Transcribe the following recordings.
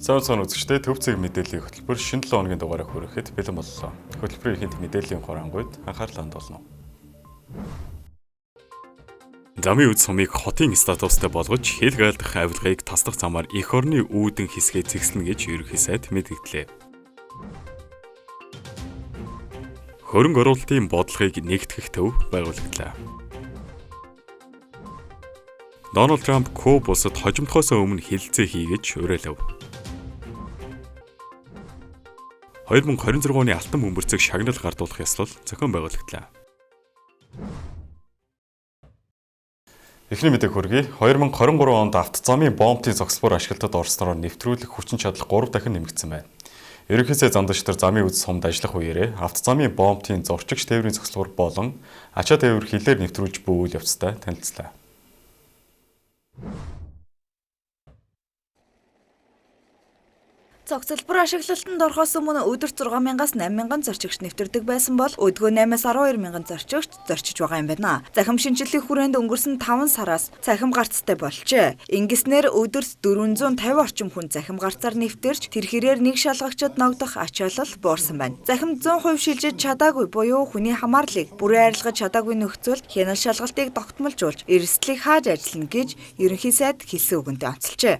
Цаасан үзэгчдээ төв цэг мэдээллийн хөтөлбөр шинэ 7 хоногийн дугаараа хүрэхэд бэлэн боллоо. Хөтөлбөрийн ихэнх мэдээллийн хорангуйд анхаарлаа хандуулна. Замын үд сумыг хотын статустай болгож хэл гаалдах авилгыг таслах замаар эх орны үүдэн хэсгээ зэгслэнэ гэж ерөнхий сайд мэдгдлээ. Хөрөнгө оруулалтын бодлогыг нэгтгэх төв байгуулагдлаа. Дональд Трамп Куб улсад хожимдохоос өмнө хэлэлцээ хийгэж уриалав. 2026 оны алтан бөмбөрцөг шагнал гардуулах ёслол зохион байгуулагдлаа. Эхний мэдээг хүргэе. 2023 онд автозамын бомбын зогсолбор ашиглалтад орсноор нэвтрүүлэх хүчин чадал 3 дахин нэмэгдсэн байна. Ерөнхийдөө зандагчдаар замын үд сумд ажиллах үеэрээ автозамын бомбын зорчигч тээврийн зогсолбор болон ачаа тээвэр хилээр нэвтрүүлж буй үйл явцтай танилцлаа. Зогсолбор ашиглалтанд орохоос өмнө өдөрт 6,000-аас 8,000 зорчигч нэвтэрдэг байсан бол өдгөө 8-аас 12,000 зорчигч зорчиж байгаа юм байна. Захим шинжилгээ хүрээнд өнгөрсөн 5 сараас захим гарцтай болжээ. Ингэснээр өдөрт 450 орчим хүн захим гарцаар нэвтэрч тэр хэрээр нэг шалгагчид ногдох ачаалал буурсан байна. Захим 100% шилжиж чадаагүй буюу хүний хамаарлыг бүрэн арилгаж чадаагүй нөхцөл хяналт шалгалтыг тогтмолжуулж эрсдлийг хааж ажиллана гэж ерөнхий сайд хэлсэн үгэнтэй онцолжээ.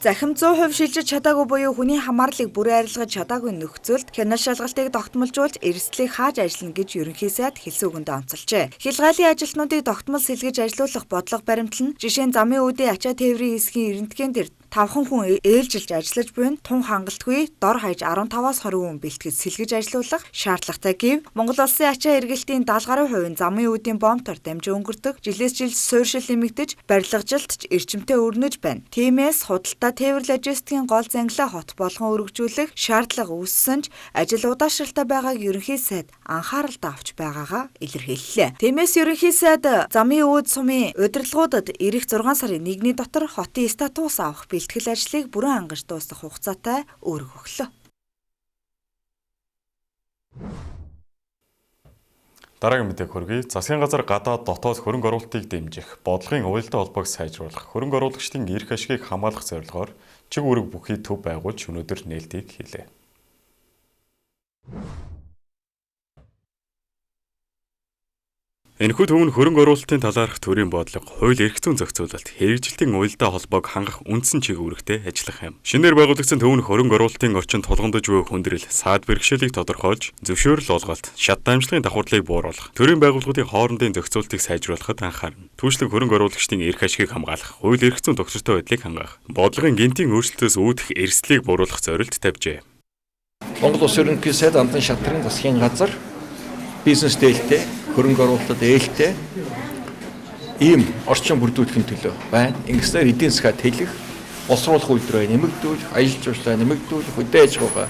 Захим 100% шилжиж чадаагүй буюу хүний хамаарлыг бүрэн арилгаж чадаагүй нөхцөлд хяналт шалгалтыг тогтмолжуулж эрсдлийг хааж ажиллана гэж ерөнхий сайд хэлсэн үгэндээ онцолжээ. Хялгайлын ажилтнуудыг тогтмол сэлгэж ажилуулах бодлого баримтлал нь жишээ нь замын үүдийн ачаа тээврийн хэсгийн эрентгэн дээр 5 хүн ээлжилж ажиллаж буйн тун хангалтгүй дор хаяж 15-аас 20 хүн бэлтгэж сэлгэж ажилуулах шаардлагатай гэв. Монгол улсын ачаа эргэлтийн 70% нь замын үүдийн бомбоор дамжин өнгөрдөг. Жилээс жилд суурьшил нэмэгдэж, барилгажилт эрчимтэй өрнөж байна. Тиймээс худалдаа тээвэр логистикийн гол зангилаа хот болгон өргөжүүлэх шаардлага үүссэн ч ажил удаашралтай байгааг ерөнхий сайд анхааралтай авч байгаагаа илэрхийллээ. Тиймээс ерөнхий сайд замын үүд сумын удирдлагуудад эх 6 сарын 1-ний дотор хотын статус авах бэлтгэл ажлыг бүрэн ангаж дуусгах хугацаатай өөрөг өглөө. Дараагийн мэдээг хүргэе. Засгийн газар гадаад дотоод хөрөнгө оруулалтыг дэмжих, бодлогын уялдаа холбоог сайжруулах, хөрөнгө оруулагчдын эрх ашигыг хамгаалах зорилгоор чиг үүрэг бүхий төв байгуулж өнөөдөр нээлтийг хийлээ. Энэхүү төв нь хөрөнгө оруулалтын талаарх төрийн бодлого, хууль эрх зүйн зохицуулалт, хэрэгжилтийн уялдаа холбоог хангах үндсэн чиг үүрэгтэй ажиллах юм. Шинээр байгуулагдсан төв нь хөрөнгө оруулалтын орчинд тулгамдж буй хүндрэл, саад бэрхшээлийг тодорхойлж, зөвшөөрөл олголт, шат дамжлагын давхарлыг бууруулах, төрийн байгууллагуудын хоорондын зохицуултыг сайжруулахад анхаарна. Түүнчлэн хөрөнгө оруулагчдын эрх ашигыг хамгаалах, хууль эрх зүйн тогтвортой байдлыг хангах, бодлогын гинтийн өөрчлөлтөөс үүдэх эрсдлийг бууруулах зорилт тавьжээ. Монгол Улс ерөнхий сайд амдан шатрын засгийн газар бизнес дээлтэй хөрөнгө оруулалтад ээлтэй ийм орчин бүрдүүлэхин төлөө байна. Ингэснээр эдийн засгаа тэлэх, боловсруулах үйлдвэрээ нэмэгдүүлэх, аялал жуулчлалаа нэмэгдүүлэх, хөдөө аж ахуйгаа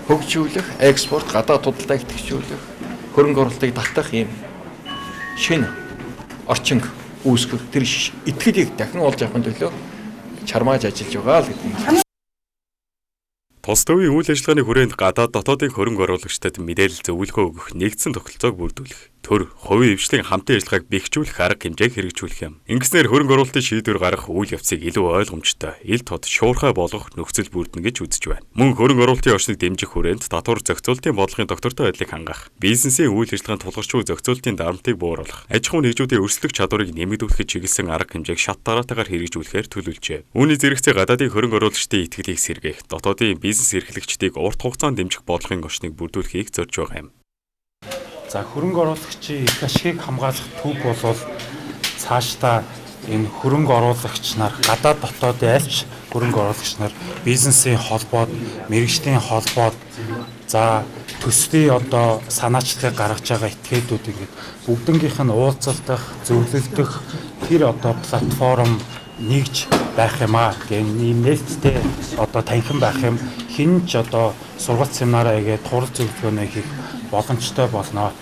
хөгжүүлэх, экспорт, гадаад худалдааг идэвхжүүлэх, хөрөнгө оруулалтыг татах ийм шинэ орчин үүсгэх, тэр итгэлийг дахин олж авахын төлөө чармааж ажиллаж байгаа л гэдэг. Тус төвийн үйл ажиллагааны хүрээнд гадаад дотоодын хөрөнгө оруулагчдад мэдээлэл зөвлөгөө өгөх нэгдсэн тогтолцоог бүрдүүлэх, төр, хувийн эвслийн хамтын ажиллагааг бэхжүүлэх арга хэмжээг хэрэгжүүлэх юм. Ингэснээр хөрөнгө оруулалтын шийдвэр гаргах үйл явцыг илүү ойлгомжтой, ил тод шуурхай болгох нөхцөл бүрдэнэ гэж үзэж байна. Мөн хөрөнгө оруулалтын орчныг дэмжих хүрээнд татвар зохицуулалтын бодлогын доктортой байдлыг хангах, бизнесийн үйл ажиллагаанд тулгарчгүй зохицуулалтын дарамтыг бууруулах, аж ахуйн нэгжүүдийн өрсөлдөх чадварыг нэмэгдүүлэхэд чиглэсэн арга хэмжээг шат дараатайгаар хэрэгжүүлэхээр төлөвлөжээ. Үүний зэрэгцээ гадаадын хөрөнгө оруулагчдын итгэлийг сэргээх, дотоодын бизнес эрхлэгчдийг урт хугацаанд дэмжих бодлогын орчныг бүрдүүлэхийг зорж байгаа юм. За хөрөнгө оруулагчийн эрх ашигыг хамгаалах төв бол цаашдаа энэ хөрөнгө оруулагч нар гадаад дотоодын альч хөрөнгө оруулагч нар бизнесийн холбоод, мэргэжлийн холбоод, за төслийн одоо санаачлагыг гаргаж байгаа этгээдүүд ингээд бүгднгийнх нь уулзалдах, зөвлөлдөх тэр одоо платформ нэгж байх юм аа гэх юм нээлттэй одоо танхим байх юм. Хин ч одоо сургалт семинараа хийгээд турал зөвлөгөөнөө хийх боломжтой болно.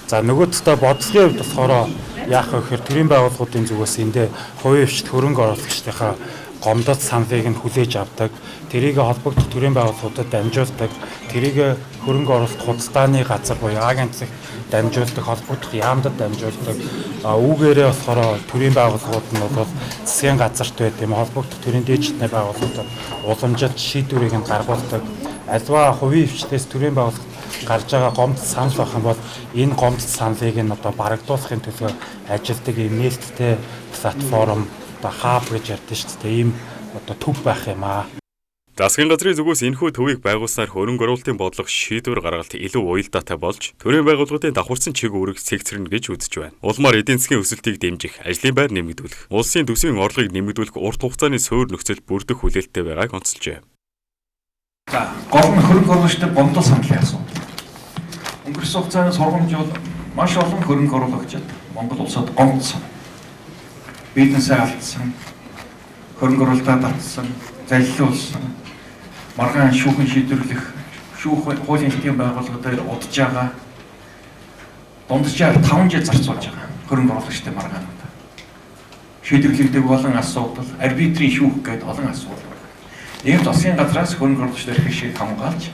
За нөгөөдөө бодлогын хувьд болохоор яах вэ гэхээр төрийн байгууллагуудын зүгээс эндээ хувийн хвшилт хөрөнгө оруулагчдынхаа гомдол саналыг нь хүлээж авдаг, тэрийг холбогдох төрийн байгууллагуудад дамжуулдаг, тэрийг хөрөнгө оруулалт худалдааны газар буюу агентлагт дамжуулдаг, холбогдох яамдад дамжуулдаг. Үүгээрээ болохоор төрийн байгууллагууд нь бол засгийн газарт байт юм холбогдох төрийн дээдчдийн байгууллагуудад уламжилт шийдвэрийг нь гаргуулдаг. Альва хувийн хвшлээс төрийн байгууллагад гарч байгаа гомдол санал байх юм бол энэ гомдол саналыг нь одоо барагдуулахын төлөө ажилладаг ийм нээлттэй платформ одоо хаб гэж ярьдэн шүү дээ. Ийм одоо төв байх юм аа. Засгийн газрын зүгээс энэхүү төвийг байгуулснаар хөрөнгө оруулалтын бодлого шийдвэр гаргалт илүү уялдаатай болж төрийн байгууллагуудын давхарсан чиг үүрэг цэгцэрнэ гэж үзэж байна. Улмаар эдийн засгийн өсөлтийг дэмжих, ажлын байр нэмэгдүүлэх, улсын төсвийн орлогыг нэмэгдүүлэх урт хугацааны суурь нөхцөл бүрдэх хүлээлттэй байгааг онцолжээ. За, гол нь хөрөнгө оруулагчдад гомдол саналын асуудал. Өнгөрсөн хугацааны сургамж бол маш олон хөрөнгө оруулагчид Монгол улсад гомдсон. Бизнесээ алдсан, хөрөнгө оруулалтаа татсан, залилуулсан, маргаан шүүхэн шийдвэрлэх, хуулийн хэлтийн байгууллагуудаар удаж байгаа, дунджаар 5 жил зарцуулж байгаа хөрөнгө оруулагчдын маргаанууд. Шийдвэрлэгдэх болон асуудал, арбитрийн шүүх гээд олон асуудал. Ийм засгийн газраас хөрөнгө оруулагчдын эрхийг хамгаалж,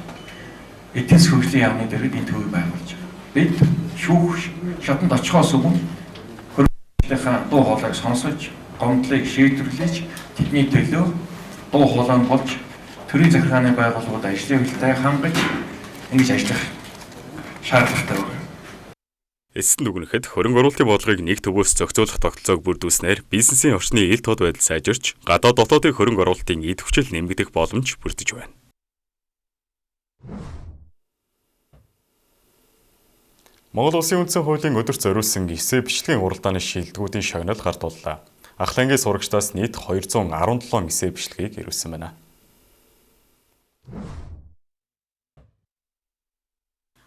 эдийн засгийн хөгжлийн яамны дээрээ энэ төвийг байгуулж байгаа. Бид шүүх шатанд очихоос өмнө хөрөнгө дуу хоолойг сонсож, гомдлыг шийдвэрлэж, тэдний төлөө дуу хоолой болж төрийн захиргааны байгууллагууд ажлын хөлтэй хангаж ингэж ажиллах шаардлагатай байна. Эцэст нь дүгнэхэд хөрөнгө оруулалтын бодлогыг нэг төвөөс зохицуулах тогтолцоог бүрдүүлснээр бизнесийн орчны ил тод байдал сайжирч, гадаад дотоодын хөрөнгө оруулалтын эд хүчил нэмэгдэх боломж бүрдэж байна. Монгол Улсын үндсэн хуулийн өдөрт зориулсан эсээ бичлэгийн уралдааны шилдэгүүдийн шагнал гарт боллоо. Ахлангийн сурагчдаас нийт 217 эсээ бичлэгийг ирүүлсэн байна.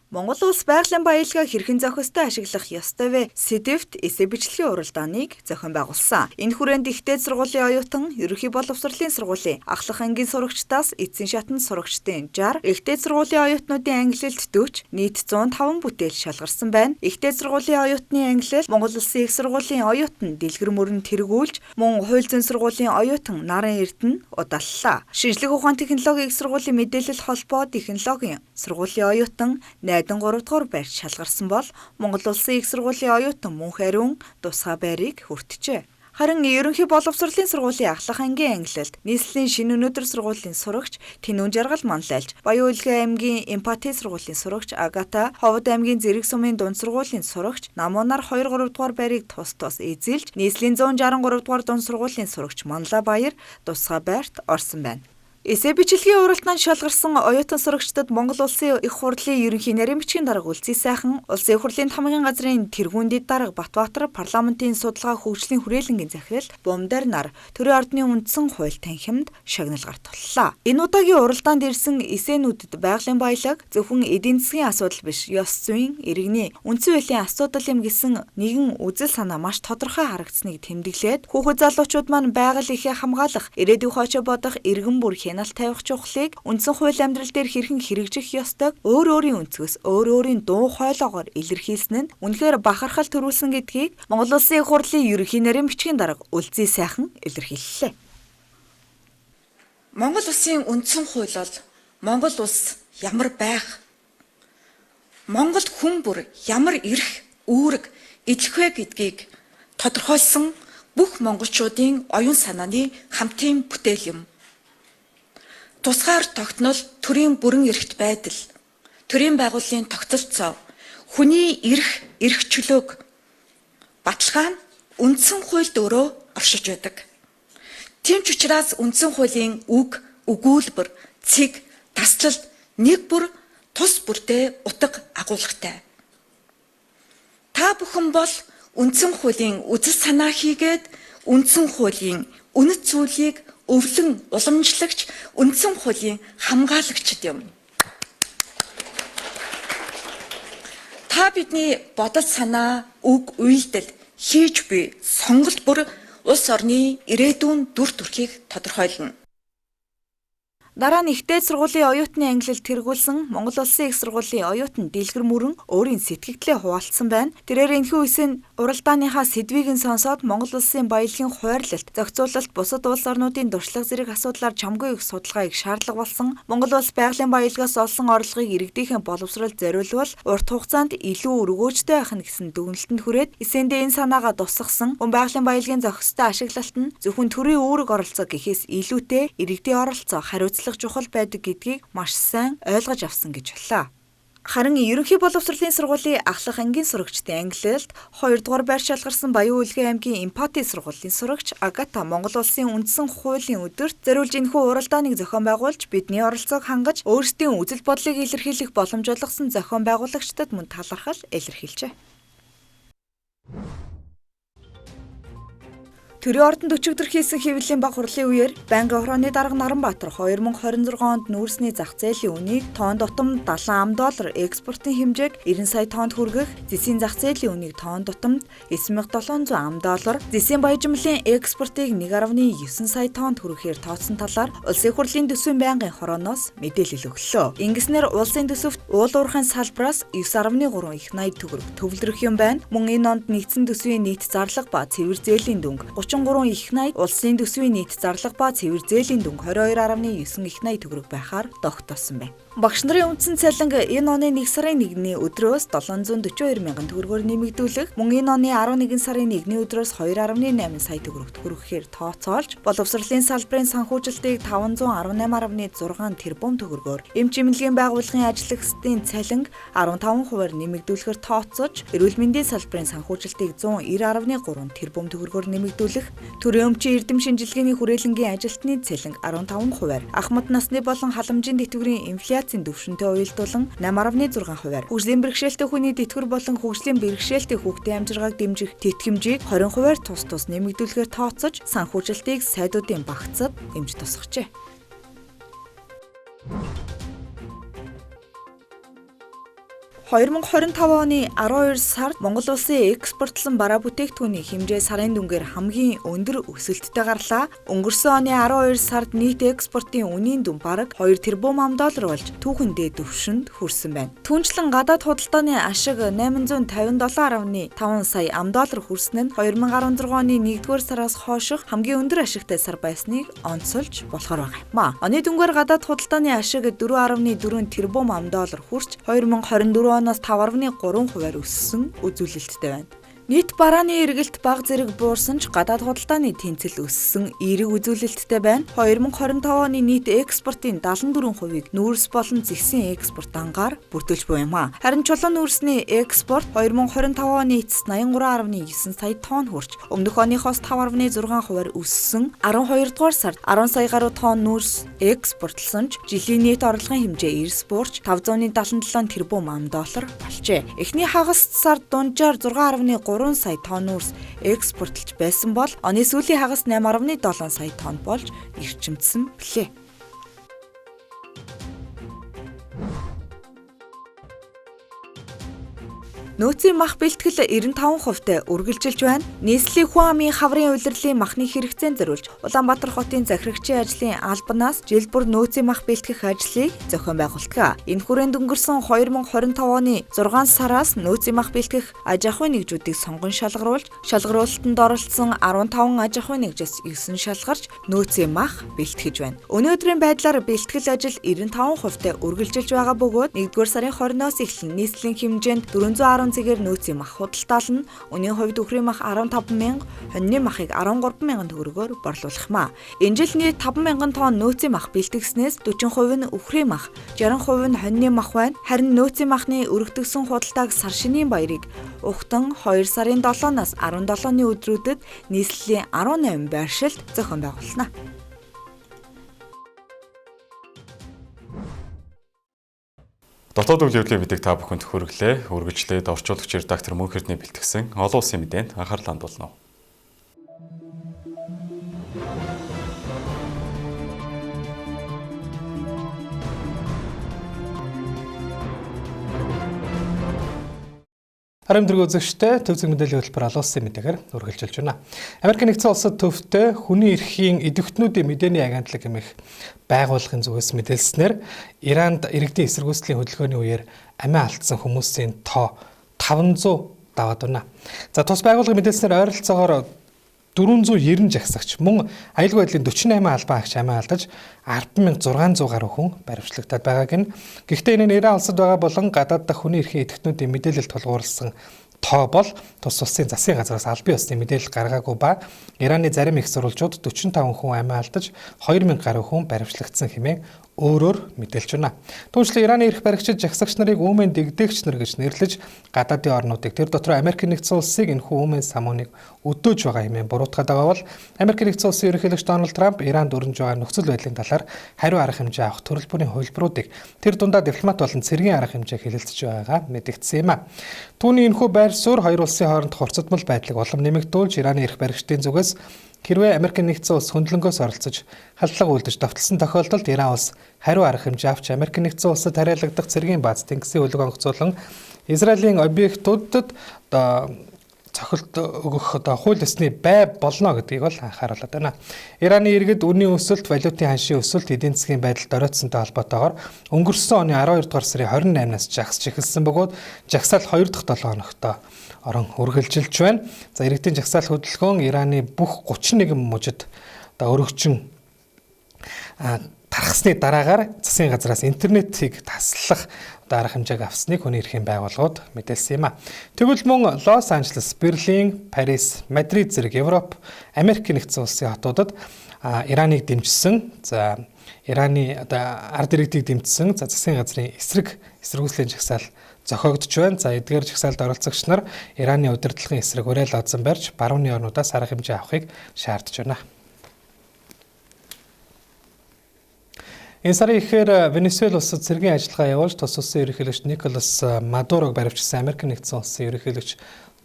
Монгол улс байгалийн баялгаа хэрхэн зохистой ашиглах ёстой вэ? Сэдвт эсээ бичлэгийн уралдааныг зохион байгуулсан. Энэ хүрээнд ихтэй сургуулийн оюутан, ерөнхий боловсролын сургуулийн ахлах ангийн сурагчдаас эцсийн шатанд сурагчдын 60, ихтэй сургуулийн оюутнуудын ангилалд 40, нийт 105 бүтээл шалгарсан байна. Ихтэй сургуулийн оюутны ангилал Монгол Улсын их сургуулийн оюутан дэлгэр мөрөнд тэргүүлж, мөн хууль зүйн сургуулийн оюутан Нарын Эрдэнэ удаллаа. Шинжлэх ухаан технологийн их сургуулийн мэдээлэл холбоо технологийн сургуулийн оюутан Найдан 3 дугаар байрт шалгарсан бол Монгол Улсын их сургуулийн оюутан Мөнх Ариун тусгай байрыг хүртжээ. Харин ерөнхий боловсролын сургуулийн ахлах ангийн ангилалд нийслэлийн шинэ өнөөдөр сургуулийн сурагч Тэнүүн Жаргал манлайлж, Баян Улгийн аймгийн Эмпати сургуулийн сурагч Агата, Ховд аймгийн Зэрэг сумын дунд сургуулийн сурагч Намунар 2-3 дугаар байрыг тус эзэлж, нийслэлийн 163 дугаар дунд сургуулийн сурагч Манлаа Баяр тусгай байрт орсон байна. Эсээ бичлэгийн уралдаанд шалгарсан оюутан сурагчдад Монгол Улсын их хурлын ерөнхий нарийн бичгийн дарга Үлзий сайхан, Улсын их хурлын тамгын газрын тэргүүн дэд дарга Батбаатар, парламентын судалгаа хөгжлийн хүрээлэнгийн захирал Бомдар нар төрийн ордны үндсэн хууль танхимд шагнал гарт туллаа. Энэ удаагийн уралдаанд ирсэн эсээнүүдэд байгалийн баялаг зөвхөн эдийн засгийн асуудал биш, ёс зүйн, иргэний, үндсэн хуулийн асуудал юм гэсэн нэгэн үзэл санаа маш тодорхой харагдсныг тэмдэглээд хүүхэд залуучууд маань байгаль ихээ хамгаалах, ирээдүйн хойчоо бодох иргэн бүр хяналт тавих чухлыг үндсэн хууль амьдрал дээр хэрхэн хэрэгжих ёстойг өөрийн өнцгөөс өөрийн дуу хойлоогоор илэрхийлсэн нь үнэхээр бахархал төрүүлсэн гэдгийг Монгол Улсын их хурлын ерөнхий нарийн бичгийн дарга Үлзий сайхан илэрхийллээ. Монгол Улсын үндсэн хууль бол Монгол улс ямар байх, Монголд хүн бүр ямар эрх, үүрэг, идэх вэ гэдгийг тодорхойлсон бүх монголчуудын оюун санааны хамтын бүтээл юм. Тусгаар тогтнол төрийн бүрэн эрхт байдал, төрийн байгууллагын тогтолцоо, хүний эрх чөлөөг баталгаа нь үндсэн хуульд өөрөө оршиж байдаг. Тийм ч учраас үндсэн хуулийн үг, өгүүлбэр, цэг, таслалт нэг бүр тус бүртээ утга агуулгатай. Та бүхэн бол үндсэн хуулийн үзэл санаа хийгээд үндсэн хуулийн үнэт зүйлийг өвлөн уламжлагч үндсэн хуулийн хамгаалагчд юм. Та бидний бодол санаа, үг, үйлдэл, хийж буй сонголт бүр улс орны ирээдүйн дүр төрхийг тодорхойлно. Дараа нь ихтэй сургуулийн оюутны ангилалд тэргүүлсэн Монгол Улсын их сургуулийн оюутан Дэлгэр Мөрөн өөрийн сэтгэгдлээ хуваалцсан байна. Тэрээр энэхүү үеийн уралдааныхаа сэдвийг нь сонсоод Монгол Улсын баялагын хуваарлалт, зохицуулалт, бусад улс орнуудын дуршлаг зэрэг асуудлаар чамгүй их судалгааг шаардлага болсон. Монгол Улс байгалийн баялагаас олсон орлогыг иргэдийнхэн боловсрол зориулбал урт хугацаанд илүү өргөөжтэй байх нь гэсэн дүгнэлтэнд хүрээд эсэндээ энэ санаагаа тусгасан. Байгалийн баялагын зохистой ашиглалт нь зөвхөн төрийн үүрэг оролцоо гэхээс илүүтэй иргэдийн оролцоо, хариуцлага чухал байдаг гэдгийг маш сайн ойлгож авсан гэж боллоо. Харин ерөнхий боловсролын сургуулийн ахлах ангийн сурагчдын ангилалд 2 дугаар байр шалгарсан Баян Улгийн аймгийн Эмпати сургуулийн сурагч Агата Монгол Улсын үндсэн хуулийн өдөрт зориулж энэхүү уралдааныг зохион байгуулж бидний оролцоог хангаж өөрсдийн үзэл бодлыг илэрхийлэх боломж олгосон зохион байгуулагчдад мөн талархал илэрхийлжээ. Төрийн ордонд өчигдөр хийсэн хэвлэлийн баг хурлын үеэр Байнгын хорооны дарга Наранбаатар 2026 онд нүүрсний зах зээлийн үнийг тонн тутамд $70 экспортын хэмжээг 90 сая тоннд хүргэх, зэсийн зах зээлийн үнийг тонн тутамд $9,700, зэсийн баяжмлын экспортыг 1.9 сая тоннд хүргэхээр тооцсон талаар Улсын хурлын төсвийн байнгын хорооноос мэдээлэл өглөө. Ингэснээр улсын төсөвт уул уурхайн салбараас 9.3 их найд төгрөг төвлөрөх юм байна. Мөн энэ онд нэгдсэн төсвийн нийт зарлага ба цэвэр зээлийн дүнг 33 их найд, улсын төсвийн нийт зарлага ба цэвэр зээлийн дүнг 22.9 их найд төгрөг байхаар тогтоосон байна. Багш нарын үндсэн цалинг энэ оны 1 сарын 1-ний өдрөөс 742 мянган төгрөгөөр нэмэгдүүлэх, мөн энэ оны 11 сарын 1-ний өдрөөс 2.8 сая төгрөгт хүрэхээр тооцоолж, боловсролын салбарын санхүүжилтийг 518.6 тэрбум төгрөгөөр, эмч эмнэлгийн байгууллагын ажлагчдын цалинг 15%-аар нэмэгдүүлэхээр тооцож, эрүүл мэндийн салбарын санхүүжилтийг 190.3 тэрбум төгрөгөөр нэмэгдүүлэх, төрийн өмчийн эрдэм шинжилгээний хүрээлэнгийн ажилтны цалинг 15%-аар, ахмад насны болон халамжийн тэтгэврийн инфляцийн түвшинтэй уялдуулан 8.6%-аар, хөгжлийн бэрхшээлтэй хүний тэтгэвэр болон хөгжлийн бэрхшээлтэй хүүхдийн амжиргааг дэмжих тэтгэмжийг 20%-аар тус нэмэгдүүлэхээр тооцож, санхүүжилтийг сайдуудын багцад дэмж тусгажээ. Хоёрын 2025 оны 12 сард Монгол Улсын экспортлсон бараа бүтээгдэхүүний хэмжээ сарын дүнгээр хамгийн өндөр өсөлттэй гарлаа. Өнгөрсөн оны 12 сард нийт экспортын үнийн дүн бараг $2 тэрбум болж түүхэндээ түвшинд хүрсэн байна. Түүнчлэн гадаад худалдааны ашиг $857.5 сая хүрсэн нь 2016 оны 1-р сараас хойших хамгийн өндөр ашигтай сар байсныг онцолж болохоор байгаа юм. Оны дүнгээр гадаад худалдааны ашиг $4.4 тэрбум хүрч 2024 оноос 5.3%-аар өссөн үзүүлэлттэй байна. Нийт барааны эргэлт бага зэрэг буурсан ч гадаад худалдааны тэнцэл өссөн эерэг үзүүлэлттэй байна. 2025 оны нийт экспортын 74%-ийг нүүрс болон зэсийн экспорт ангаар бүрдүүлж буй юм а. Харин чулуун нүүрсний экспорт 2025 оны эцэст 83.9 сая тонн хүрч өмнөх оныхоос 5.6%-аар өссөн. 12 дугаар сард 10 сая гаруй тонн нүүрс экспортлсон ч жилийн нийт орлогын хэмжээ эрс буурч $577 тэрбум болжээ. Эхний хагас сард дунджаар 6.3 сая тонн нүүрс экспортлж байсан бол оны сүүлийн хагас 8.7 сая тонн болж эрчимдсэн билээ. Нөөцийн мах бэлтгэл 95%-тай үргэлжилж байна. Нийслэлийн хүн амын хаврын улирлын махны хэрэгцээнд зориулж Улаанбаатар хотын захирагчийн ажлын албанаас жил бүр нөөцийн мах бэлтгэх ажлыг зохион байгуулдаг. Энэ хүрээнд өнгөрсөн 2025 оны 6 сараас нөөцийн мах бэлтгэх аж ахуйн нэгжүүдийг сонгон шалгаруулж, шалгаруулалтанд оролцсон 15 аж ахуйн нэгжээс 9 шалгарч нөөцийн мах бэлтгэж байна. Өнөөдрийн байдлаар бэлтгэл ажил 95%-тай үргэлжилж байгаа бөгөөд 1-р сарын 20-оос эхлэн нийслэлийн хэмжээнд 410 цэгээр нөөцийн мах худалдаална. Үнийн хувьд үхрийн мах 15,000, хоньны махыг 13,000 төгрөгөөр борлуулах юм а. Энэ жил нийт 5,000 тонн нөөцийн мах бэлтгэснээс 40% нь үхрийн мах, 60% нь хоньны мах байна. Харин нөөцийн махны өргөдөгсөн худалдааг сар шинийн баярыг ухтан 2 сарын 7-наас 17-ны өдрүүдэд нийслэлийн 18 байршилд зохион байгуулна. Дотоод үйл явдлын мэдээг та бүхэнд хүргэлээ. Үргэлжлээд орчуулагч редактор Мөнх Эрдэнэ бэлтгэсэн олон улсын мэдээнд анхаарлаа хандуулна. Харамдраг үзэгчтэй төвцөг мэдээллийн хөтөлбөр алуулсан мэдээгээр үргэлжилж байна. Америк нэгдсэн улсад төвтэй хүний эрхийн идэвхтнүүдийн мэдээний агентлаг хэмээх байгууллагын зүгээс мэдээлснээр Иранд иргэдийн эсэргүүцлийн хөдөлгөөний үеэр амиа алдсан хүмүүсийн тоо 500 даваад байна. За тус байгууллагын мэдээлснээр ойролцоогоор 490 жагсагч мөн аюулгүй байдлын 48 албан агч амиа алдаж 10,600 гаруй хүн баривчлагдаад байгааг нь. Гэхдээ энэ нь Иран улсад байгаа болон гадаад дахь хүний эрхийн идэвхтнүүдийн мэдээлэл тулгуурласан тоо бол тус улсын засгийн газраас аль бие усны мэдээлэл гаргаагүй ба Ираны зарим их сурвалжууд 45 хүн амиа алдаж 2,000 гаруй хүн баривчлагдсан хэмээн өөрөөр мэдээлж байна. Түүнчлэн Ираны эрх баригчид жагсагч нарыг үүмэн дэгдээгч нар гэж нэрлэж гадаадын орнуудыг тэр дотор Америк нэгдсэн улсыг энэхүү үүмэн самууныг өдөөж байгаа хэмээн буруутгаад байгаа бол Америк нэгдсэн улсын ерөнхийлөгч Дональд Трамп Иранд өрнөж байгаа нөхцөл байдлын талаар хариу арга хэмжээ авах төрөл бүрийн хувилбаруудыг тэр дундаа дипломат болон цэргийн арга хэмжээ хэлэлцэж байгаагаа мэдэгдсэн юм а. Түүний энэхүү байр суурь хоёр улсын хооронд хурцдмал байдлыг улам нэмэгдүүлж Ираны эрх баригчдын зүгээс хэрвээ Америк нэгдсэн улс хөндлөнгөөс оролцож халдлага үлдэж довтлсон тохиолдолд Иран улс хариу арга хэмжээ авч Америк нэгдсэн улсад хариалагдах цэргийн бааз тэнгисийн хөлөг онгоцуулан Израилийн объектуудад цохилт өгөх хууль ёсны бай болно гэдгийг бол анхааруулад байна. Ираны иргэд үнийн өсөлт, валютын ханшийн өсөлт, эдийн засгийн байдалд оройтсонтой холбоотойгоор өнгөрсөн оны 12 дугаар сарын 28-наас жагсч эхэлсэн бөгөөд жагсаал 2 дахь 7 хоногт орон үргэлжилж байна. За иргэдийн жагсаал хөдөлгөөн Ираны бүх 31 мужид өргөчн тархасны дараагаар засгийн газраас интернетийг таслах арга хэмжээг авсныг хүний эрхийн байгууллагууд мэдээлсэн юм а. Тэгвэл мөн Лос Анжелес, Берлин, Парис, Мадрид зэрэг Европ, Америк нэгдсэн улсын хотуудад Ираныг дэмжсэн, за Ираны ард иргэдийг дэмжсэн, за засгийн газрын эсэргүүцлийн жагсаал зохиогдож байна. За эдгээр жагсаалд оролцогч нар Ираны удирдлагын эсрэг уриал одсон барьж барууны орнуудаас арга хэмжээ авахыг шаардж байна. Энэ сарын ихээр Венесуэл улсад цэргийн ажиллагаа явуулж тус улсын ерөнхийлөгч Николас Мадурог баривчсан Америк нэгдсэн улсын ерөнхийлөгч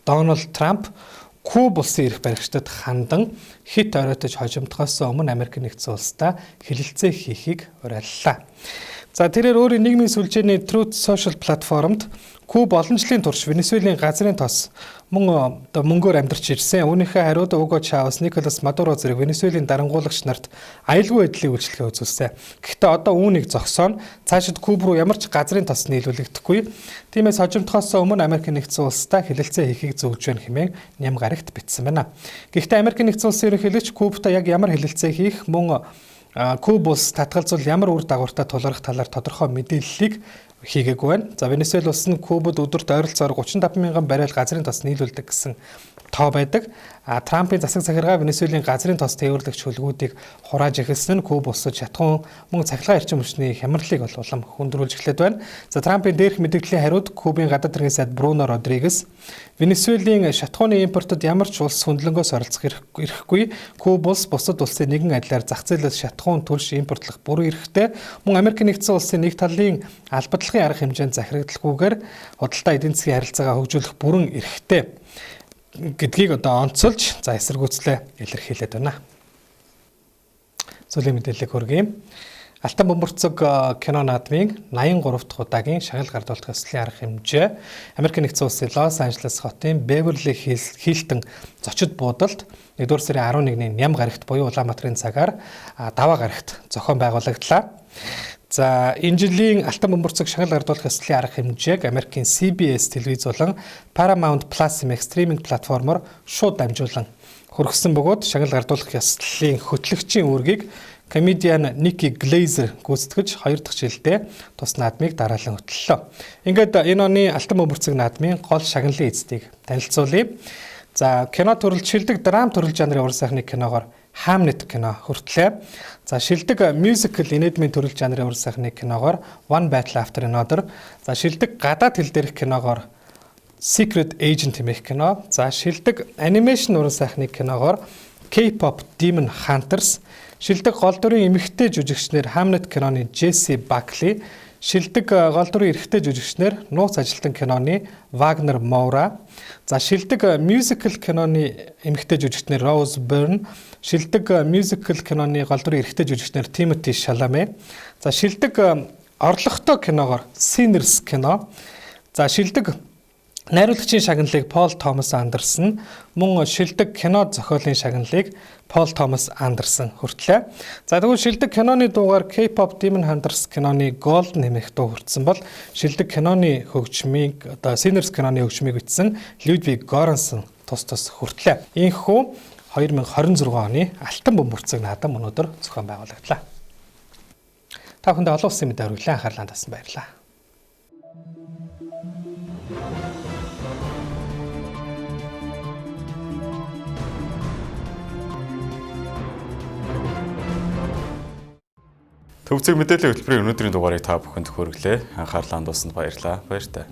Дональд Трамп Куб улсын эрх баригчдад хандан хит оройтож хожимдохоос өмнө Америк нэгдсэн улстай хэлэлцээ хийхийг уриаллаа. За тэрээр өөрийн нийгмийн сүлжээний Truth Social платформд Куб олон жилийн турш Венесуэлийн газрын тос мөн мөнгөөр амьдарч ирсэн. Үүнийхээ хариуд Уго Чавес, Николас Мадуро зэрэг Венесуэлийн дарангуулагч нарт аюулгүй байдлын үйлчлэгээ үзүүлсэн. Гэхдээ одоо үүнийг зогсооно. Цаашид Куб руу ямар ч газрын тос нийлүүлэгдэхгүй. Тиймээс хожимдохоос өмнө Америк нэгдсэн улстай хэлэлцээ хийхийг зөвлөж байна хэмээн ням гарагт бичсэн байна. Гэхдээ Америк нэгдсэн улсын ерөнхийлөгч Кубтай яг ямар хэлэлцээ хийх мөн Куб улс татгалзуул ямар үр дагавартай тулгарх талаар тодорхой мэдээллийг хийгээгүй байна. За Венесуэл улс нь Кубад өдөрт ойролцоогоор 35,000 баррел газрын тос нийлүүлдэг гэсэн тоо байдаг. Трампын засаг захиргаа Венесуэлийн газрын тос тээвэрлэгч хөлгүүдийг хурааж эхэлсэн нь Куб улсад шатхуун мөн цахилгаан эрчим хүчний хямралыг улам хүндрүүлж эхлэв байна. За Трампын дээрх мэдээллийн хариуд Кубын гадаад хэргийн сайд Бруно Родригес Венесуэлийн шатхууны импортод ямар ч улс хөндлөнгөөс оролцох эрхгүй. Куб улс бусад улсын нэгэн адилаар зах зээлээс шатхуун төлш импортлох бүрэн эрхтэй. Мөн Америк нэгдсэн улсын нэг талын албадлагын арга хэмжээнд захирагдaltaгүйгээр худалдаа эдийн засгийн харилцаагаа хөгжүүлэх бүрэн эрхтэй гэдгийг онцолж за эсэргүүцлээ илэрхийлээд байна. Сүүлийн мэдээллийг хүргэе. Алтан бөмбөрцөг кино наадмын 83 дахь удаагийн шагнал гардуулах ёслолын арга хэмжээ Америк нэгдсэн улсын Лос Анжелес хотын Беверли Хилтон зочид буудалд 1-р сарын 11-ний ням гарагт буюу Улаанбаатарын цагаар даваа гарагт зохион байгуулагдлаа. За энэ жилийн алтан бөмбөрцөг шагнал гардуулах ёслолын арга хэмжээг Америкийн CBS телевиз болон Paramount Plus хэмээх стриминг платформоор шууд дамжуулан хүргэсэн бөгөөд шагнал гардуулах ёслолын хөтлөгчийн үүргийг комедиан Ники Глейзер гүйцэтгэж 2 дахь жилдээ тус наадмыг дараалан хөтлөлөө. Ингээд энэ оны алтан бөмбөрцөг наадмын гол шагналын эцдийг танилцуулъя. За кино төрөлд шилдэг драм төрөл жанрын уран сайхны киногоор Hamnet кино хүртлээ. За шилдэг musical инэдмийн төрөл жанрын уран сайхны киногоор One Battle After Another. За шилдэг гадаад хэл дээрх киногоор Secret Agent хэмээх кино. За шилдэг анимашн уран сайхны киногоор K-pop Demon Hunters. Шилдэг гол дүрийн эмэгтэй жүжигчнэр Hamnet киноны Jesse Buckley. Шилдэг гол дүрийн эрэгтэй жүжигчнэр нууц ажилтан киноны Wagner Moura. За шилдэг musical киноны эмэгтэй жүжигчнэр Rose Byrne. Шилдэг musical киноны гол дүрийн эрэгтэй жүжигчнэр Timothy Chalamet. За шилдэг орлоготой киногоор Sinners кино. За шилдэг Найруулагчийн шагналыг Пол Томас Андерсон, мөн шилдэг кино зохиолын шагналыг Пол Томас Андерсон хүртлээ. За тэгвэл шилдэг киноны дуугаар K-pop Demon Hunters киноны Gold нэмэх дуу хүртсэн бол шилдэг киноны хөгжмийг Sinners киноны хөгжмийг бичсэн Ludwig Göransson тус хүртлээ. Ийхүү 2026 оны Алтан бөмбөрцөг наадам өнөөдөр зохион байгуулагдлаа. Та бүхэндээ олон улсын мэдээ хүргэлэн анхаарлаа татсан баярлалаа. Төвцөг мэдээллийн хөтөлбөрийн өнөөдрийн дугаарыг та бүхэнд хүргэлээ. Анхаарлаа хандуулсанд баярлалаа. Баяр таа.